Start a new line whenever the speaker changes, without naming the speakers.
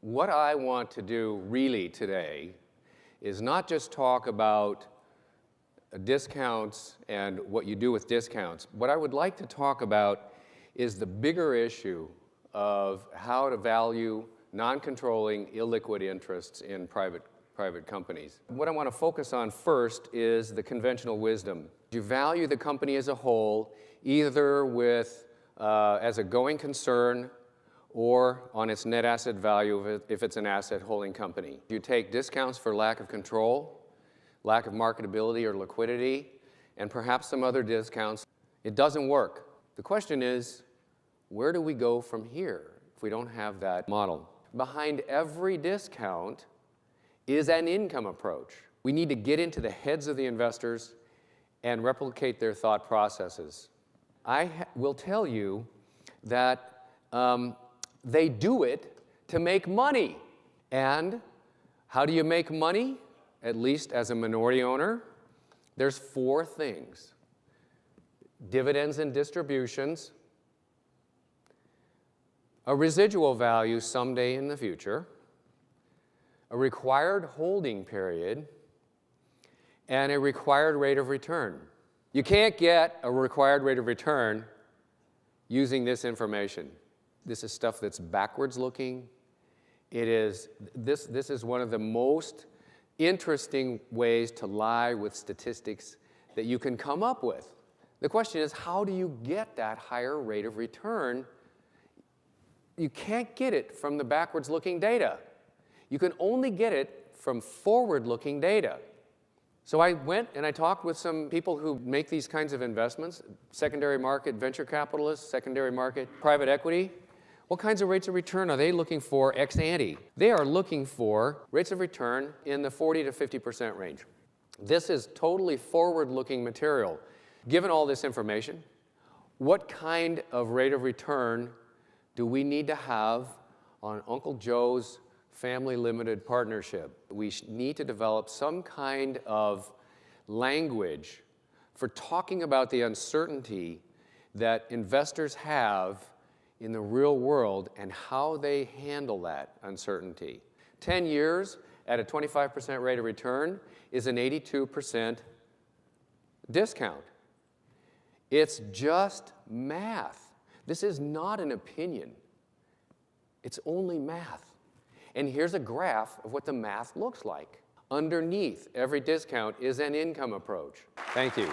What I want to do really today is not just talk about discounts and what you do with discounts. What I would like to talk about is the bigger issue of how to value non-controlling illiquid interests in private companies. What I want to focus on first is the conventional wisdom. You value the company as a whole, either as a going concern or on its net asset value if it's an asset holding company. You take discounts for lack of control, lack of marketability or liquidity, and perhaps some other discounts. It doesn't work. The question is, where do we go from here if we don't have that model? Behind every discount is an income approach. We need to get into the heads of the investors and replicate their thought processes. I will tell you that they do it to make money. And how do you make money? At least as a minority owner, there's 4 things: dividends and distributions, a residual value someday in the future, a required holding period, and a required rate of return. You can't get a required rate of return using this information. This is stuff that's backwards looking. This is one of the most interesting ways to lie with statistics that you can come up with. The question is, how do you get that higher rate of return? You can't get it from the backwards looking data. You can only get it from forward looking data. So I went and I talked with some people who make these kinds of investments, secondary market venture capitalists, secondary market private equity. What kinds of rates of return are they looking for ex ante? They are looking for rates of return in the 40 to 50% range. This is totally forward-looking material. Given all this information, what kind of rate of return do we need to have on Uncle Joe's family limited partnership? We need to develop some kind of language for talking about the uncertainty that investors have in the real world and how they handle that uncertainty. 10 years at a 25% rate of return is an 82% discount. It's just math. This is not an opinion. It's only math. And here's a graph of what the math looks like. Underneath every discount is an income approach. Thank you.